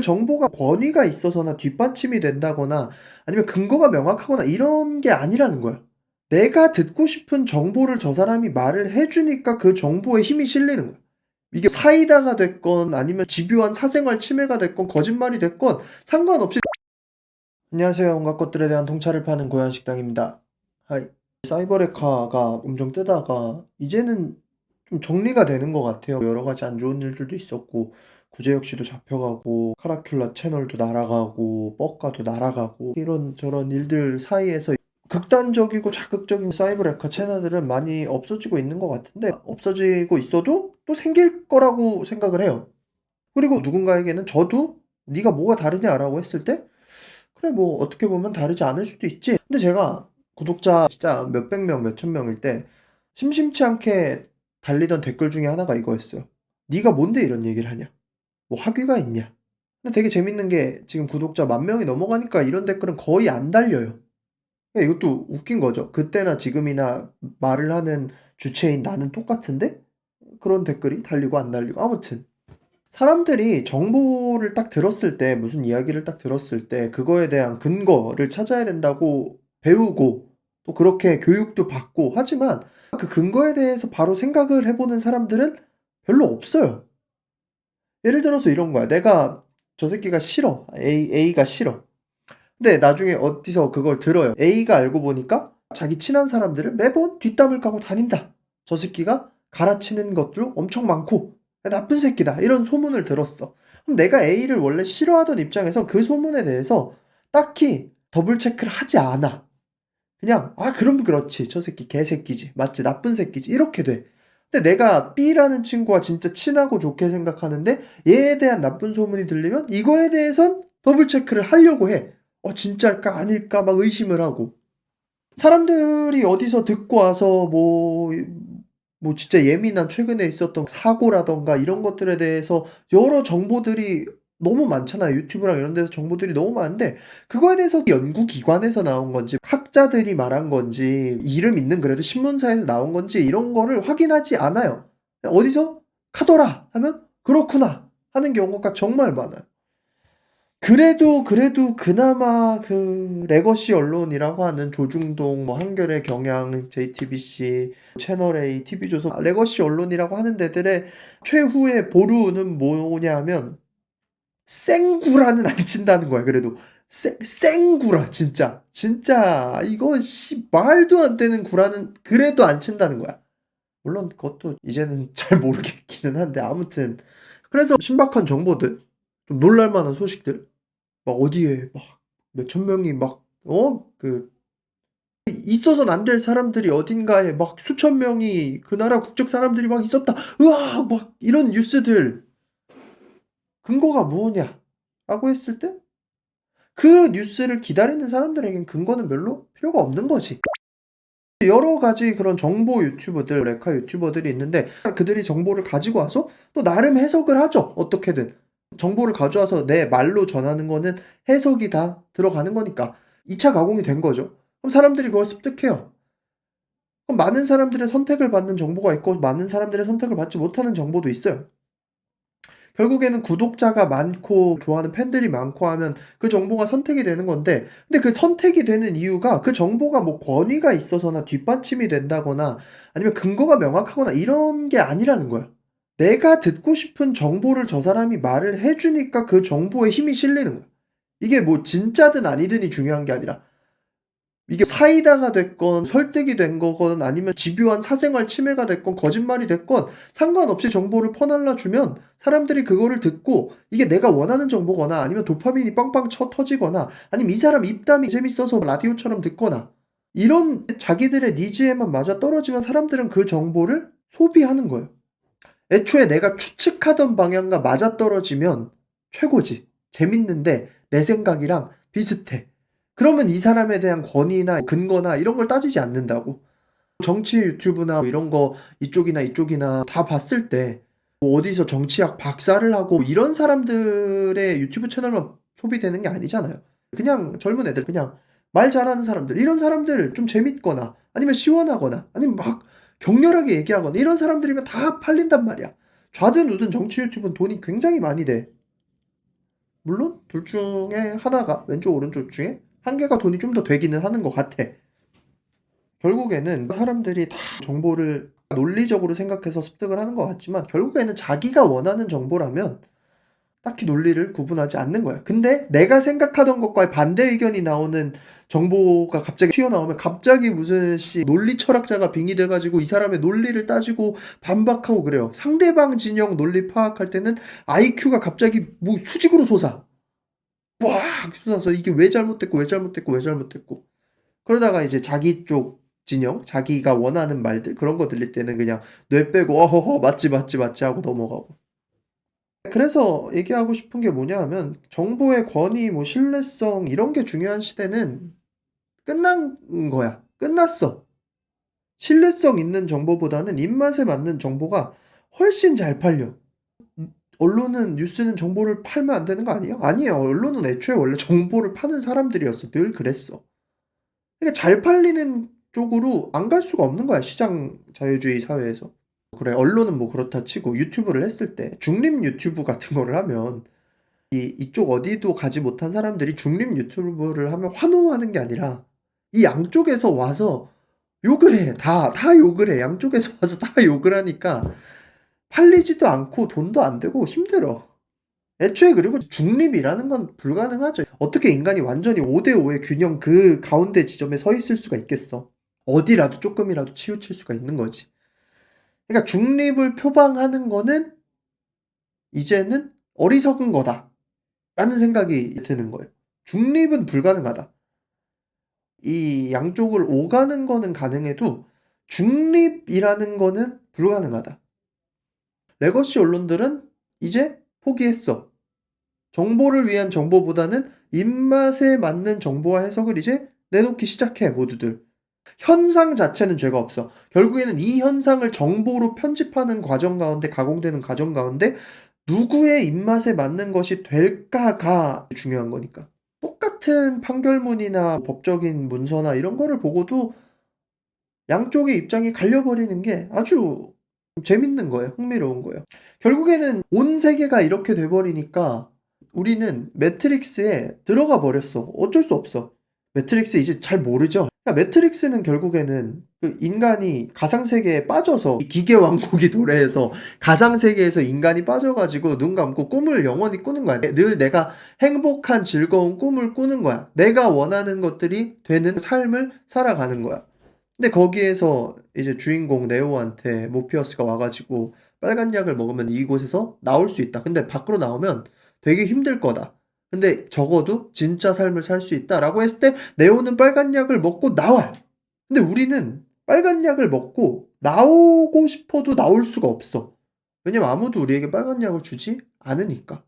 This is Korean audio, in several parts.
정보가 권위가 있어서나 뒷받침이 된다거나 아니면 근거가 명확하거나 이런 게 아니라는 거야. 내가 듣고 싶은 정보를 저 사람이 말을 해 주니까 그 정보에 힘이 실리는 거야. 이게 사이다가 됐건 아니면 집요한 사생활 침해가 됐건 거짓말이 됐건 상관없이. 안녕하세요. 온갖 것들에 대한 통찰을 파는 고양식당입니다. 하이. 사이버레카가 엄청 뜨다가 이제는 좀 정리가 되는 것 같아요. 여러 가지 안 좋은 일들도 있었고 구제혁 씨도 잡혀가고 카라큘라 채널도 날아가고 뻑가도 날아가고 이런저런 일들 사이에서 극단적이고 자극적인 사이버레카 채널들은 많이 없어지고 있는 것 같은데, 없어지고 있어도 또 생길 거라고 생각을 해요. 그리고 누군가에게는 저도 네가 뭐가 다르냐라고 했을 때 그래 뭐 어떻게 보면 다르지 않을 수도 있지. 근데 제가 구독자 진짜 몇백 명, 몇천 명일 때 심심치 않게 달리던 댓글 중에 하나가 이거였어요. 네가 뭔데 이런 얘기를 하냐? 뭐 학위가 있냐? 근데 되게 재밌는 게 지금 구독자 10,000명이 넘어가니까 이런 댓글은 거의 안 달려요. 그러니까 이것도 웃긴 거죠. 그때나 지금이나 말을 하는 주체인 나는 똑같은데 그런 댓글이 달리고 안 달리고. 아무튼 사람들이 정보를 딱 들었을 때, 무슨 이야기를 딱 들었을 때 그거에 대한 근거를 찾아야 된다고 배우고 또 그렇게 교육도 받고 하지만 그 근거에 대해서 바로 생각을 해 보는 사람들은 별로 없어요. 예를 들어서 이런 거야. 내가 저 새끼가 싫어. A가 싫어. 근데 나중에 어디서 그걸 들어요. A가 알고 보니까 자기 친한 사람들을 매번 뒷담을 까고 다닌다. 저 새끼가 갈아치는 것도 엄청 많고 나쁜 새끼다. 이런 소문을 들었어. 그럼 내가 A를 원래 싫어하던 입장에서 그 소문에 대해서 딱히 더블 체크를 하지 않아. 그냥 아 그럼 그렇지. 저 새끼 개새끼지. 맞지. 나쁜 새끼지. 이렇게 돼. 근데 내가 B라는 친구와 진짜 친하고 좋게 생각하는데 얘에 대한 나쁜 소문이 들리면 이거에 대해선 더블 체크를 하려고 해. 진짜일까 아닐까 막 의심을 하고. 사람들이 어디서 듣고 와서 뭐 진짜 예민한 최근에 있었던 사고라든가 이런 것들에 대해서 여러 정보들이 너무 많잖아요. 유튜브랑 이런 데서 정보들이 너무 많은데 그거에 대해서 연구기관에서 나온 건지 학자들이 말한 건지 이름 있는 그래도 신문사에서 나온 건지 이런 거를 확인하지 않아요. 어디서 "카더라." 하면 "그렇구나." 하는 경우가 정말 많아요. 그래도 그나마 그 레거시 언론이라고 하는 조중동, 뭐 한겨레, 경향, JTBC, 채널A, TV조선, 레거시 언론이라고 하는 데들의 최후의 보루는 뭐냐면 생구라는 안 친다는 거야. 그래도 생구라 진짜. 진짜 이건 말도 안 되는 구라는 그래도 안 친다는 거야. 물론 그것도 이제는 잘 모르겠기는 한데 아무튼 그래서 신박한 정보들, 좀 놀랄 만한 소식들 막 어디에 막 몇천 명이 막 있어서는 안 될 사람들이 어딘가에 막 수천 명이 그 나라 국적 사람들이 막 있었다. 으아 막 이런 뉴스들 근거가 뭐냐라고 했을 때 그 뉴스를 기다리는 사람들에겐 근거는 별로 필요가 없는 거지. 여러 가지 그런 정보 유튜버들, 레카 유튜버들이 있는데 그들이 정보를 가지고 와서 또 나름 해석을 하죠, 어떻게든. 정보를 가져와서 내 말로 전하는 거는 해석이 다 들어가는 거니까 2차 가공이 된 거죠. 그럼 사람들이 그걸 습득해요. 그럼 많은 사람들의 선택을 받는 정보가 있고 많은 사람들의 선택을 받지 못하는 정보도 있어요. 결국에는 구독자가 많고 좋아하는 팬들이 많고 하면 그 정보가 선택이 되는 건데, 근데 그 선택이 되는 이유가 그 정보가 뭐 권위가 있어서나 뒷받침이 된다거나 아니면 근거가 명확하거나 이런 게 아니라는 거야. 내가 듣고 싶은 정보를 저 사람이 말을 해 주니까 그 정보에 힘이 실리는 거야. 이게 뭐 진짜든 아니든이 중요한 게 아니라 이게 사이다가 됐건 설득이 된 거건 아니면 집요한 사생활 침해가 됐건 거짓말이 됐건 상관없이 정보를 퍼날라 주면 사람들이 그거를 듣고 이게 내가 원하는 정보거나 아니면 도파민이 빵빵 터지거나 아니면 이 사람 입담이 재밌어서 라디오처럼 듣거나 이런 자기들의 니즈에만 맞아떨어지면 사람들은 그 정보를 소비하는 거예요. 애초에 내가 추측하던 방향과 맞아떨어지면 최고지. 재밌는데 내 생각이랑 비슷해. 그러면 이 사람에 대한 권위나 근거나 이런 걸 따지지 않는다고. 정치 유튜브나 뭐 이런 거 이쪽이나 이쪽이나 다 봤을 때 뭐 어디서 정치학 박사를 하고 이런 사람들의 유튜브 채널만 소비되는 게 아니잖아요. 그냥 젊은 애들, 그냥 말 잘하는 사람들, 이런 사람들 좀 재밌거나 아니면 시원하거나 아니면 막 격렬하게 얘기하거나 이런 사람들이면 다 팔린단 말이야. 좌든 우든 정치 유튜브는 돈이 굉장히 많이 돼. 물론 둘 중에 하나가 왼쪽 오른쪽 중에 한 개가 돈이 좀 더 되기는 하는 것 같아. 결국에는 사람들이 다 정보를 논리적으로 생각해서 습득을 하는 것 같지만 결국에는 자기가 원하는 정보라면 딱히 논리를 구분하지 않는 거야. 근데 내가 생각하던 것과의 반대 의견이 나오는 정보가 갑자기 튀어나오면 갑자기 무슨 논리 철학자가 빙의돼 가지고 이 사람의 논리를 따지고 반박하고 그래요. 상대방 진영 논리 파악할 때는 IQ가 갑자기 뭐 수직으로 솟아. 꽉 솟아서 이게 왜 잘못됐고 왜 잘못됐고 왜 잘못됐고. 그러다가 이제 자기 쪽 진영, 자기가 원하는 말들 그런 거 들릴 때는 그냥 뇌 빼고 어허허 맞지 맞지 맞지 하고 넘어가고. 그래서 얘기하고 싶은 게 뭐냐 하면 정보의 권위 뭐 신뢰성 이런 게 중요한 시대는 끝난 거야. 끝났어. 신뢰성 있는 정보보다는 입맛에 맞는 정보가 훨씬 잘 팔려. 언론은 뉴스는 정보를 팔면 안 되는 거 아니에요? 아니에요. 언론은 애초에 원래 정보를 파는 사람들이었어. 늘 그랬어. 그러니까 잘 팔리는 쪽으로 안 갈 수가 없는 거야, 시장 자유주의 사회에서. 그래, 언론은 뭐 그렇다 치고 유튜브를 했을 때 중립 유튜브 같은 거를 하면 이쪽 어디도 가지 못한 사람들이 중립 유튜브를 하면 환호하는 게 아니라 이 양쪽에서 와서 욕을 해. 다 욕을 해. 양쪽에서 와서 다 욕을 하니까 팔리지도 않고 돈도 안 되고 힘들어. 애초에 그리고 중립이라는 건 불가능하죠. 어떻게 인간이 완전히 5대5의 균형 그 가운데 지점에 서 있을 수가 있겠어. 어디라도 조금이라도 치우칠 수가 있는 거지. 그러니까 중립을 표방하는 거는 이제는 어리석은 거다. 라는 생각이 드는 거예요. 중립은 불가능하다. 이 양쪽을 오가는 거는 가능해도 중립이라는 거는 불가능하다. 레거시 언론들은 이제 포기했어. 정보를 위한 정보보다는 입맛에 맞는 정보와 해석을 이제 내놓기 시작해, 모두들. 현상 자체는 죄가 없어. 결국에는 이 현상을 정보로 편집하는 과정 가운데, 가공되는 과정 가운데 누구의 입맛에 맞는 것이 될까가 중요한 거니까. 똑같은 판결문이나 법적인 문서나 이런 거를 보고도 양쪽의 입장이 갈려버리는 게 아주 재밌는 거예요. 흥미로운 거예요. 결국에는 온 세계가 이렇게 돼 버리니까 우리는 매트릭스에 들어가 버렸어. 어쩔 수 없어. 매트릭스 이제 잘 모르죠? 그러니까 매트릭스는 결국에는 그 인간이 가상세계에 빠져서 이 기계 왕국이 도래해서 가상세계에서 인간이 빠져가지고 눈 감고 꿈을 영원히 꾸는 거야. 늘 내가 행복한 즐거운 꿈을 꾸는 거야. 내가 원하는 것들이 되는 삶을 살아가는 거야. 근데 거기에서 이제 주인공 네오한테 모피어스가 와가지고 빨간 약을 먹으면 이곳에서 나올 수 있다. 근데 밖으로 나오면 되게 힘들 거다. 근데 적어도 진짜 삶을 살 수 있다라고 했을 때 네오는 빨간 약을 먹고 나와. 근데 우리는 빨간 약을 먹고 나오고 싶어도 나올 수가 없어. 왜냐면 아무도 우리에게 빨간 약을 주지 않으니까.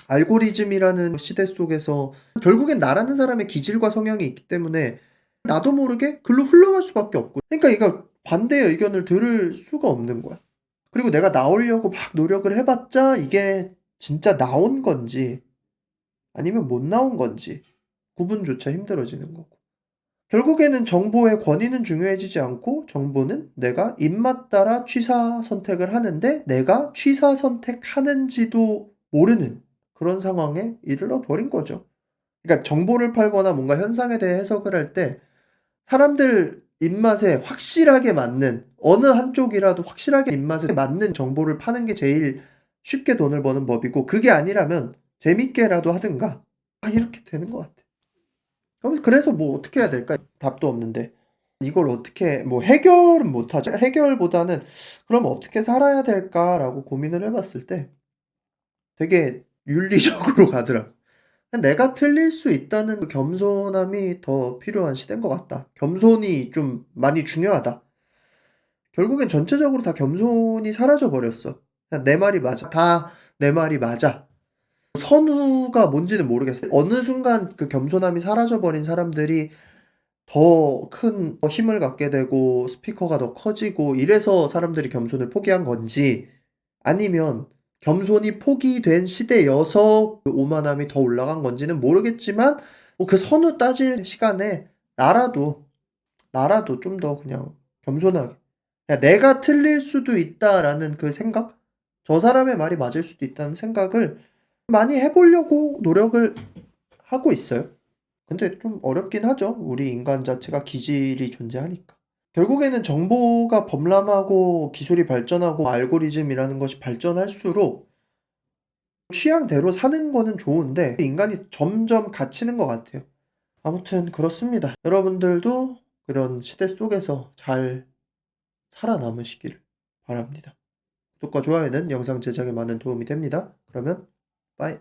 알고리즘이라는 시대 속에서 결국엔 나라는 사람의 기질과 성향이 있기 때문에 나도 모르게 글로 흘러갈 수밖에 없고. 그러니까 얘가 반대의 의견을 들을 수가 없는 거야. 그리고 내가 나오려고 막 노력을 해봤자 이게 진짜 나온 건지 아니면 못 나온 건지 구분조차 힘들어지는 거고. 결국에는 정보의 권위는 중요해지지 않고 정보는 내가 입맛 따라 취사 선택을 하는데 내가 취사 선택하는지도 모르는 그런 상황에 이르러 버린 거죠. 그러니까 정보를 팔거나 뭔가 현상에 대해 해석을 할 때 사람들 입맛에 확실하게 맞는 어느 한쪽이라도 확실하게 입맛에 맞는 정보를 파는 게 제일 쉽게 돈을 버는 법이고 그게 아니라면 재밌게라도 하든가 이렇게 되는 것 같아. 그럼 그래서 뭐 어떻게 해야 될까? 답도 없는데. 이걸 어떻게 뭐 해결은 못 하죠. 해결보다는 '그럼 어떻게 살아야 될까?'라고 고민을 해 봤을 때 되게 윤리적으로 가더라고. 내가 틀릴 수 있다는 그 겸손함이 더 필요한 시대인 것 같다. 겸손이 좀 많이 중요하다. 결국엔 전체적으로 다 겸손이 사라져 버렸어. 그냥 내 말이 맞아. 다 내 말이 맞아. 선우가 뭔지는 모르겠어. 어느 순간 그 겸손함이 사라져 버린 사람들이 더 큰 힘을 갖게 되고 스피커가 더 커지고 이래서 사람들이 겸손을 포기한 건지 아니면 겸손이 포기된 시대여서 그 오만함이 더 올라간 건지는 모르겠지만 뭐 그 선을 따질 시간에 나라도 좀 더 그냥 겸손하게 그냥 '내가 틀릴 수도 있다.'라는 그 생각? '저 사람의 말이 맞을 수도 있다.'는 생각을 많이 해 보려고 노력을 하고 있어요. 근데 좀 어렵긴 하죠. 우리 인간 자체가 기질이 존재하니까. 결국에는 정보가 범람하고 기술이 발전하고 알고리즘이라는 것이 발전할수록 취향대로 사는 거는 좋은데 인간이 점점 갇히는 것 같아요. 아무튼 그렇습니다. 여러분들도 그런 시대 속에서 잘 살아남으시길 바랍니다. 구독과 좋아요는 영상 제작에 많은 도움이 됩니다. 그러면 빠이.